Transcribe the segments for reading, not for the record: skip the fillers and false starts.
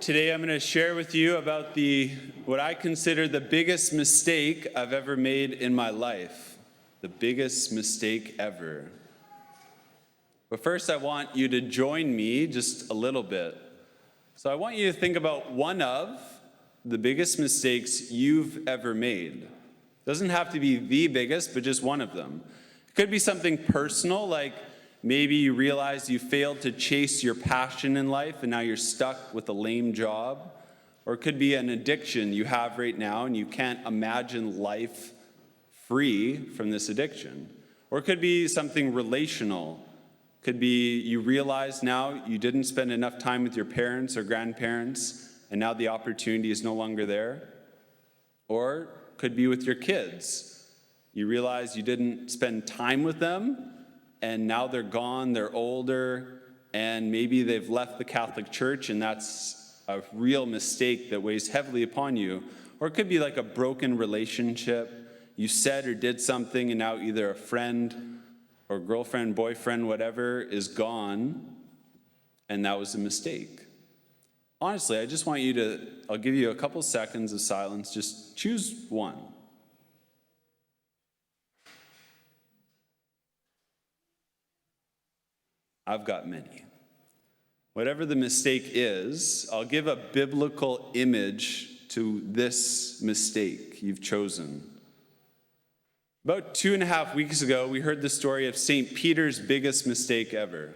Today I'm going to share with you about what I consider the biggest mistake I've ever made in my life. The biggest mistake ever. But first I want you to join me just a little bit. So I want you to think about one of the biggest mistakes you've ever made. It doesn't have to be the biggest, but just one of them. It could be something personal, like maybe you realize you failed to chase your passion in life and now you're stuck with a lame job. Or it could be an addiction you have right now and you can't imagine life free from this addiction. Or it could be something relational. It could be you realize now you didn't spend enough time with your parents or grandparents and now the opportunity is no longer there. Or it could be with your kids. You realize you didn't spend time with them and now they're gone, they're older, and maybe they've left the Catholic Church, and that's a real mistake that weighs heavily upon you. Or it could be like a broken relationship. You said or did something, and now either a friend or girlfriend, boyfriend, whatever, is gone, and that was a mistake. Honestly, I just want you to, I'll give you a couple seconds of silence. Just choose one. I've got many. Whatever the mistake is, I'll give a biblical image to this mistake you've chosen. About 2.5 weeks ago, we heard the story of St. Peter's biggest mistake ever.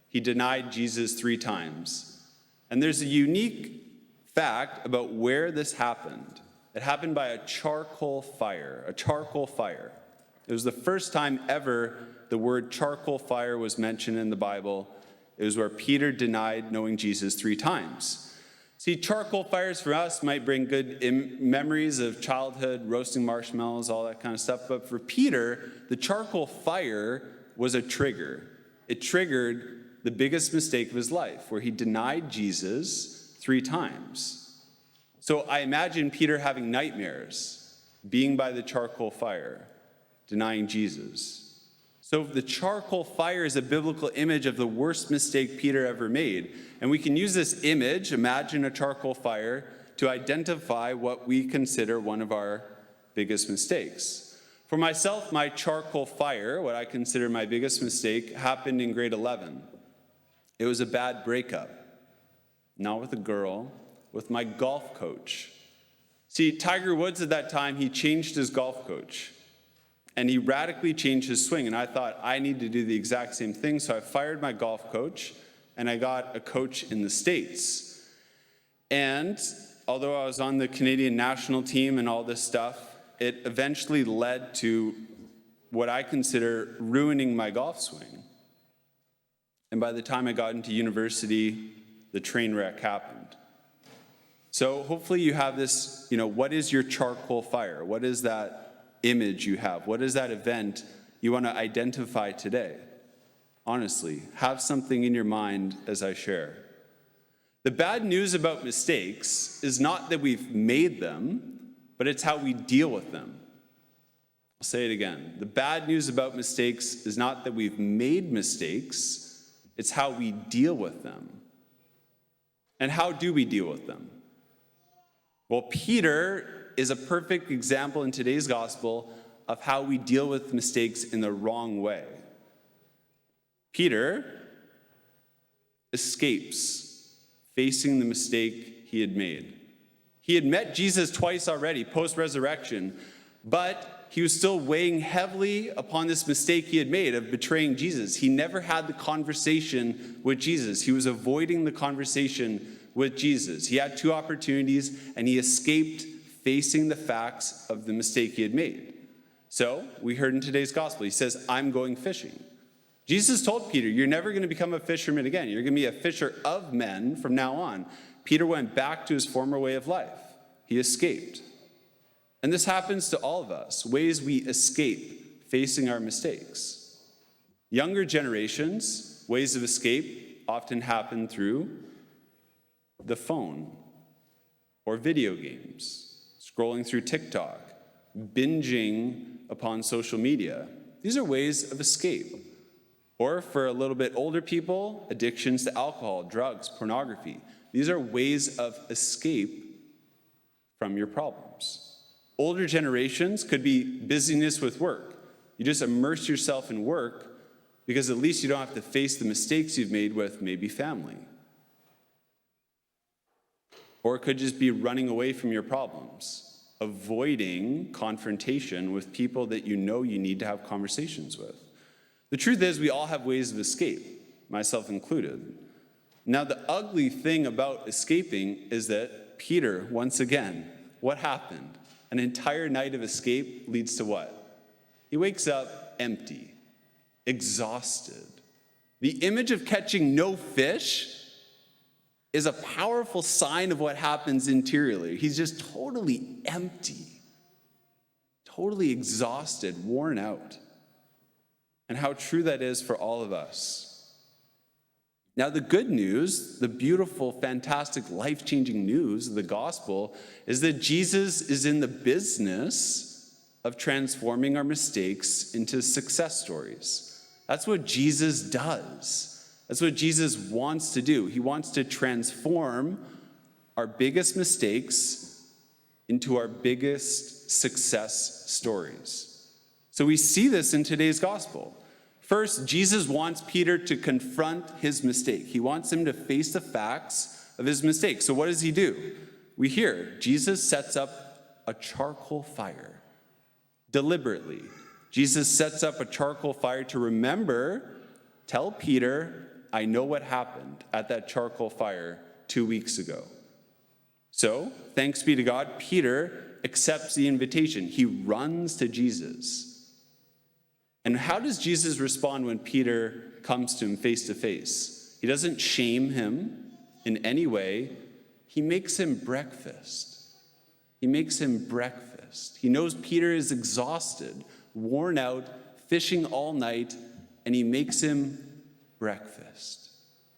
He denied Jesus 3 times. And there's a unique fact about where this happened. It happened by a charcoal fire. It was the first time ever the word charcoal fire was mentioned in the Bible. It was where Peter denied knowing Jesus 3 times. See, charcoal fires for us might bring good memories of childhood, roasting marshmallows, all that kind of stuff. But for Peter, the charcoal fire was a trigger. It triggered the biggest mistake of his life, where he denied Jesus 3 times. So I imagine Peter having nightmares, being by the charcoal fire, denying Jesus. So the charcoal fire is a biblical image of the worst mistake Peter ever made. And we can use this image, imagine a charcoal fire, to identify what we consider one of our biggest mistakes. For myself, my charcoal fire, what I consider my biggest mistake, happened in grade 11. It was a bad breakup. Not with a girl, with my golf coach. See, Tiger Woods at that time, he changed his golf coach. And he radically changed his swing. And I thought, I need to do the exact same thing. So I fired my golf coach, and I got a coach in the States. And although I was on the Canadian national team and all this stuff, it eventually led to what I consider ruining my golf swing. And by the time I got into university, the train wreck happened. So hopefully you have this, what is your charcoal fire? What is that image you have? What is that event you want to identify today? Honestly, have something in your mind as I share. The bad news about mistakes is not that we've made them, but it's how we deal with them. I'll say it again. The bad news about mistakes is not that we've made mistakes, it's how we deal with them. And how do we deal with them? Well, Peter is a perfect example in today's gospel of how we deal with mistakes in the wrong way. Peter escapes facing the mistake he had made. He had met Jesus twice already, post-resurrection, but he was still weighing heavily upon this mistake he had made of betraying Jesus. He never had the conversation with Jesus. He was avoiding the conversation with Jesus. He had 2 opportunities, and he escaped facing the facts of the mistake he had made. So we heard in today's gospel, he says, I'm going fishing. Jesus told Peter, you're never going to become a fisherman again. You're going to be a fisher of men from now on. Peter went back to his former way of life. He escaped. And this happens to all of us, ways we escape facing our mistakes. Younger generations, ways of escape often happen through the phone or video games. Scrolling through TikTok, binging upon social media. These are ways of escape. Or for a little bit older people, addictions to alcohol, drugs, pornography. These are ways of escape from your problems. Older generations could be busyness with work. You just immerse yourself in work because at least you don't have to face the mistakes you've made with maybe family. Or it could just be running away from your problems, avoiding confrontation with people that you know you need to have conversations with. The truth is, we all have ways of escape, myself included. Now, the ugly thing about escaping is that Peter, once again, what happened? An entire night of escape leads to what? He wakes up empty, exhausted. The image of catching no fish is a powerful sign of what happens interiorly. He's just totally empty, totally exhausted, worn out. And how true that is for all of us. Now, the good news, the beautiful, fantastic, life-changing news of the gospel is that Jesus is in the business of transforming our mistakes into success stories. That's what Jesus does. That's what Jesus wants to do. He wants to transform our biggest mistakes into our biggest success stories. So we see this in today's gospel. First, Jesus wants Peter to confront his mistake. He wants him to face the facts of his mistake. So what does he do? We hear Jesus sets up a charcoal fire. Deliberately, Jesus sets up a charcoal fire to tell Peter, I know what happened at that charcoal fire 2 weeks ago. So, thanks be to God, Peter accepts the invitation. He runs to Jesus. And how does Jesus respond when Peter comes to him face to face? He doesn't shame him in any way. He makes him breakfast. He makes him breakfast. He knows Peter is exhausted, worn out, fishing all night, and he makes him breakfast.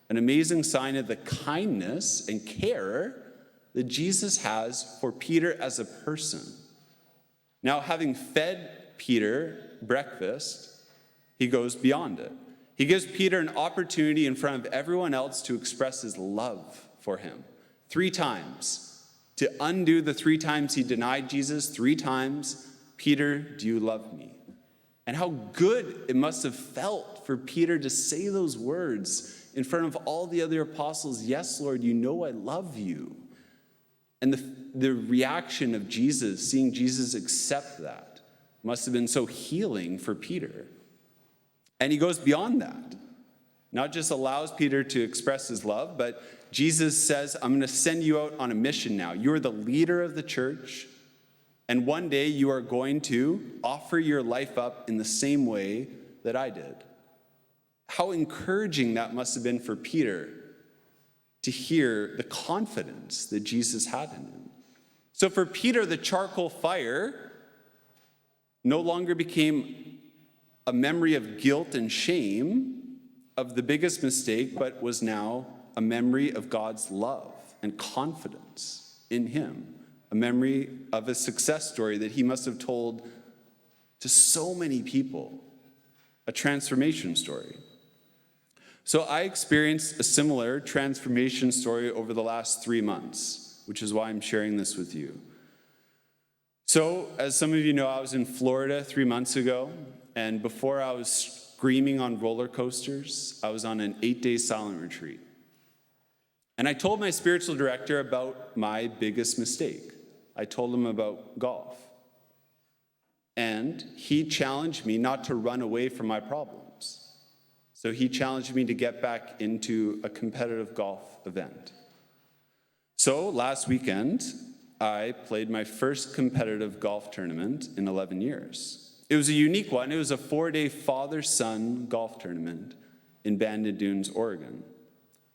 An amazing sign of the kindness and care that Jesus has for Peter as a person. Now, having fed Peter breakfast, he goes beyond it. He gives Peter an opportunity in front of everyone else to express his love for him. 3 times. To undo the 3 times he denied Jesus, 3 times, Peter, do you love me? And how good it must have felt for Peter to say those words in front of all the other apostles. Yes, Lord, you know I love you. And the reaction of Jesus, seeing Jesus accept that, must have been so healing for Peter. And he goes beyond that. Not just allows Peter to express his love, but Jesus says, I'm going to send you out on a mission now. You're the leader of the church, and one day you are going to offer your life up in the same way that I did. How encouraging that must have been for Peter to hear the confidence that Jesus had in him. So for Peter, the charcoal fire no longer became a memory of guilt and shame of the biggest mistake, but was now a memory of God's love and confidence in him, a memory of a success story that he must have told to so many people, a transformation story. So I experienced a similar transformation story over the last 3 months, which is why I'm sharing this with you. So, as some of you know, I was in Florida 3 months ago, and before I was screaming on roller coasters, I was on an 8-day silent retreat. And I told my spiritual director about my biggest mistake. I told him about golf. And he challenged me not to run away from my problems. So he challenged me to get back into a competitive golf event. So last weekend, I played my first competitive golf tournament in 11 years. It was a unique one. It was a 4-day father-son golf tournament in Bandon Dunes, Oregon.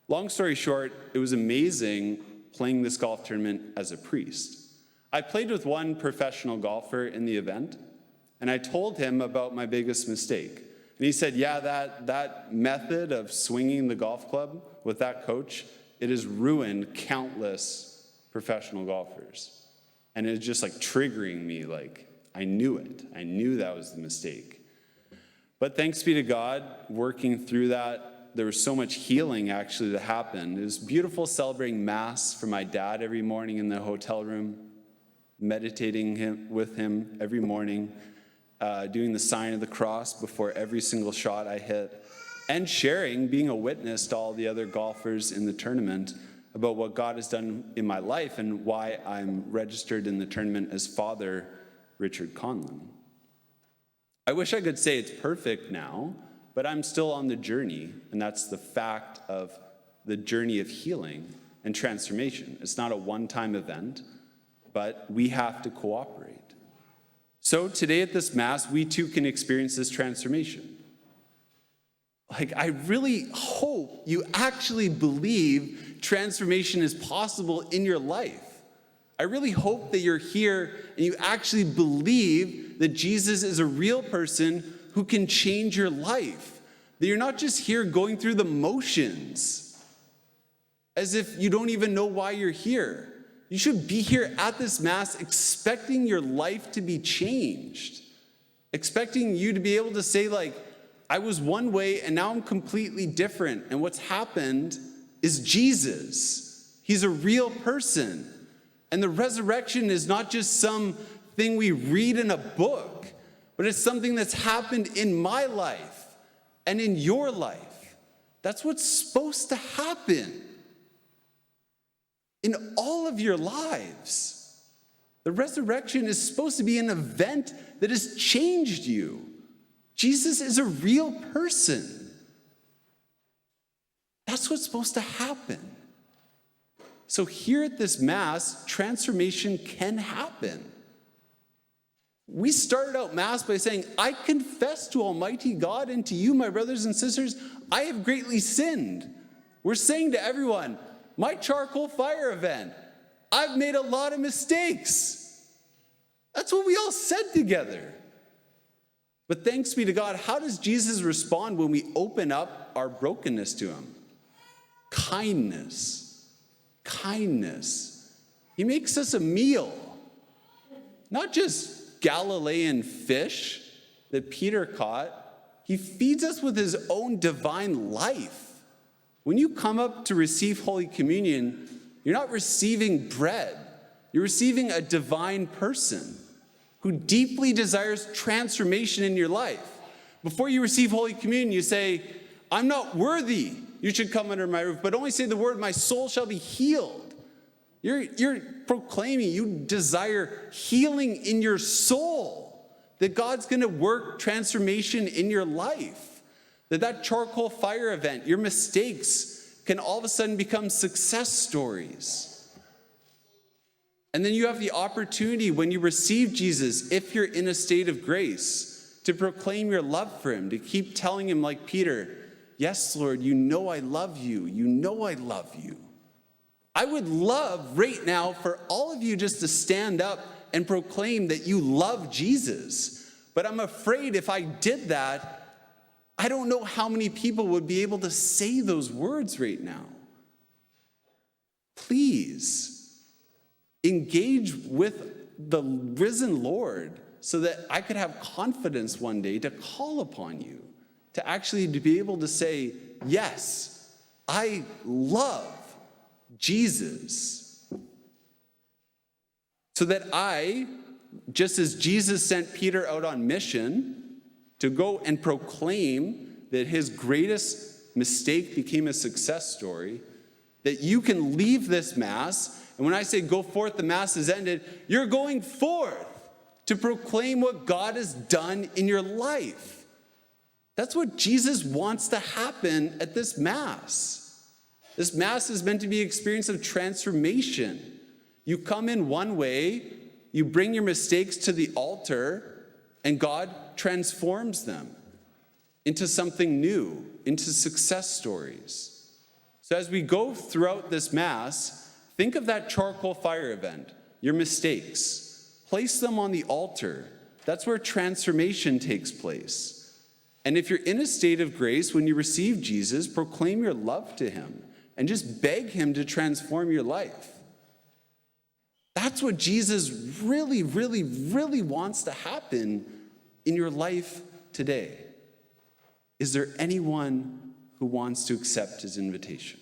Long story short, it was amazing playing this golf tournament as a priest. I played with one professional golfer in the event, and I told him about my biggest mistake. And he said, yeah, that method of swinging the golf club with that coach, it has ruined countless professional golfers. And it's just like triggering me, like I knew it. I knew that was the mistake. But thanks be to God, working through that there was so much healing actually that happened. It was beautiful celebrating Mass for my dad every morning in the hotel room, meditating with him every morning, doing the sign of the cross before every single shot I hit, and sharing, being a witness to all the other golfers in the tournament about what God has done in my life and why I'm registered in the tournament as Father Richard Conlon. I wish I could say it's perfect now, but I'm still on the journey, and that's the fact of the journey of healing and transformation. It's not a one-time event, but we have to cooperate. So today at this Mass, we too can experience this transformation. I really hope you actually believe transformation is possible in your life. I really hope that you're here and you actually believe that Jesus is a real person who can change your life. That you're not just here going through the motions as if you don't even know why you're here. You should be here at this Mass expecting your life to be changed. Expecting you to be able to say, I was one way and now I'm completely different. And what's happened is Jesus. He's a real person. And the resurrection is not just something we read in a book, but it's something that's happened in my life and in your life. That's what's supposed to happen in all of your lives. The resurrection is supposed to be an event that has changed you. Jesus is a real person. That's what's supposed to happen. So here at this Mass, transformation can happen. We started out Mass by saying, I confess to Almighty God and to you, my brothers and sisters, I have greatly sinned. We're saying to everyone, my charcoal fire event, I've made a lot of mistakes. That's what we all said together. But thanks be to God, how does Jesus respond when we open up our brokenness to him? Kindness. Kindness. He makes us a meal. Not just Galilean fish that Peter caught. He feeds us with his own divine life. When you come up to receive Holy Communion, you're not receiving bread. You're receiving a divine person who deeply desires transformation in your life. Before you receive Holy Communion, you say, I'm not worthy. You should come under my roof, but only say the word, my soul shall be healed. You're proclaiming you desire healing in your soul, that God's going to work transformation in your life, that charcoal fire event, your mistakes can all of a sudden become success stories. And then you have the opportunity when you receive Jesus, if you're in a state of grace, to proclaim your love for him, to keep telling him like Peter, yes, Lord, you know I love you. You know I love you. I would love right now for all of you just to stand up and proclaim that you love Jesus. But I'm afraid if I did that, I don't know how many people would be able to say those words right now. Please engage with the risen Lord so that I could have confidence one day to call upon you, to actually to be able to say, yes, I love Jesus. So that I, just as Jesus sent Peter out on mission to go and proclaim that his greatest mistake became a success story, that you can leave this Mass, and when I say go forth, the Mass is ended, you're going forth to proclaim what God has done in your life. That's what Jesus wants to happen at this Mass. This Mass is meant to be an experience of transformation. You come in one way, you bring your mistakes to the altar, and God transforms them into something new, into success stories. So as we go throughout this Mass, think of that charcoal fire event, your mistakes. Place them on the altar. That's where transformation takes place. And if you're in a state of grace, when you receive Jesus, proclaim your love to him and just beg him to transform your life. That's what Jesus really, really, really wants to happen in your life today. Is there anyone who wants to accept his invitation.